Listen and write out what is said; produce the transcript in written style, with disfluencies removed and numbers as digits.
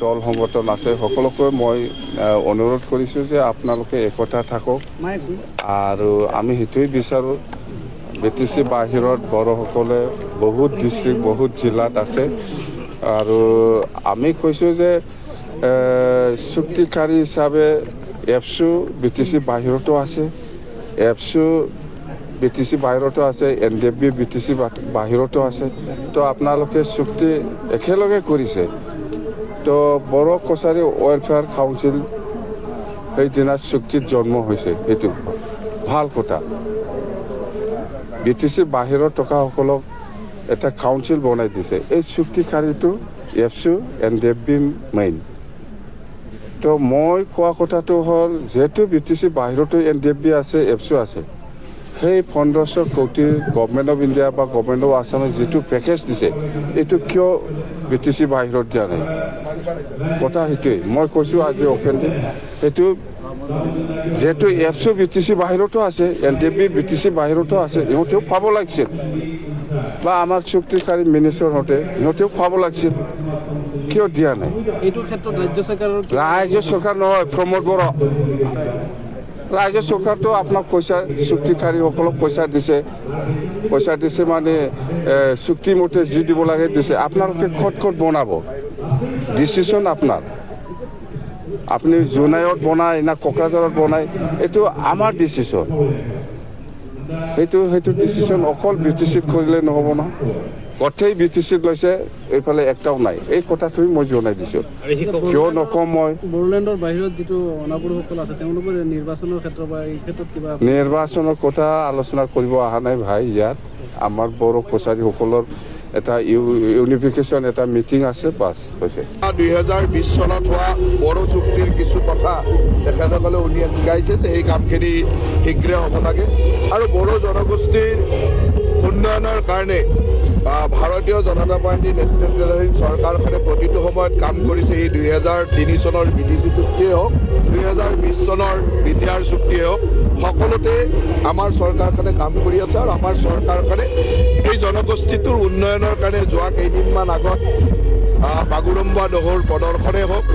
দল সংগঠন আছে সকলোকে মই অনুৰোধ কৰিছোঁ যে আপোনালোকে একতা থাকক আৰু আমি সেইটোৱে বিচাৰোঁ BTC বাহিৰত বড়োসকলে বহুত ডিষ্ট্ৰিক্ট বহুত জিলাত আছে আৰু আমি কৈছোঁ যে চুক্তিকাৰী হিচাপে এপছু BTC বাহিৰতো আছে এপছু BTC বাহিৰতো আছে NDFB BTC বাহিৰতো আছে তো আপোনালোকে চুক্তি একেলগে কৰিছে তো বড়ো কছাৰী ৱেলফেয়াৰ কাউন্সিল সেইদিনা চুক্তিত জন্ম হৈছে সেইটো ভাল কথা BTC বাহিৰত থকাসকলক এটা কাউন্সিল বনাই দিছে এই চুক্তিকাৰীটো এপছু NDFB মেইন তো মই কোৱা কথাটো হ'ল যেহেতু BTC বাহিৰতো NDFB আছে এপছু আছে সেই 1500 কোটি গভৰ্ণমেণ্ট অফ ইণ্ডিয়া বা গভৰ্ণমেণ্ট অফ আছামে যিটো পেকেজ দিছে এইটো কিয় BTC বাহিৰত দিয়া নাই কথা সেইটোৱেই মই কৈছোঁ আজি অপেনলি সেইটো যেহেতু এপছু BTC বাহিৰতো আছে NDFB BTC বাহিৰতো আছে ইহঁতেও পাব লাগিছিল বা আমাৰ চুক্তিকাৰী মিনিষ্টাৰহঁতে ইহঁতেও পাব লাগিছিল কিয় দিয়া নাই এইটো ক্ষেত্ৰত ৰাজ্য চৰকাৰ নহয় প্ৰমোদ বড়ো ৰাজ্য চৰকাৰটো আপোনাক পইচা চুক্তিকাৰীসকলক পইচা দিছে মানে চুক্তিমতে যি দিব লাগে দিছে আপোনালোকে ক'ত বনাব ডিচিশ্যন আপোনাৰ আপুনি জোনাইত বনায় না কোকৰাঝাৰত বনায় এইটো আমাৰ ডিচিশ্যন সেইটো ডিচিশ্যন অকল BTCত কৰিলে নহ'ব ন গোটেই BTCত লৈছে এইফালে একটাও নাই এই কথাটোৱে মই জনাই দিছোঁ কিয় নকওঁ মই বড়োলেণ্ডৰ বাহিৰত যিটো অনাবড়োসকল আছে তেওঁলোকৰ নিৰ্বাচনৰ ক্ষেত্ৰত বা এই ক্ষেত্ৰত কিবা নিৰ্বাচনৰ কথা আলোচনা কৰিব অহা নাই ভাই ইয়াত আমাৰ বড়ো কছাৰীসকলৰ এটা ইউনিফিকেশ্যন এটা মিটিং আছে বাছ হৈছে 2020 চনত হোৱা বড়ো চুক্তিৰ কিছু কথা তেখেতসকলে উলিয়াই শিকাইছে সেই কামখিনি শীঘ্ৰে হ'ব লাগে আৰু বড়ো জনগোষ্ঠীৰ উন্নয়নৰ কাৰণে ভাৰতীয় জনতা পাৰ্টী নেতৃত্বাধীন চৰকাৰখনে প্ৰতিটো সময়ত কাম কৰিছে এই 2003 চনৰ BTC চুক্তিয়ে হওক 2020 চনৰ BTR চুক্তিয়ে হওক সকলোতে আমাৰ চৰকাৰখনে কাম কৰি আছে আৰু আমাৰ চৰকাৰখনে এই জনগোষ্ঠীটোৰ উন্নয়নৰ কাৰণে যোৱা কেইদিনমান আগত বাগুৰুম্বা দহৰ প্ৰদৰ্শনে হওক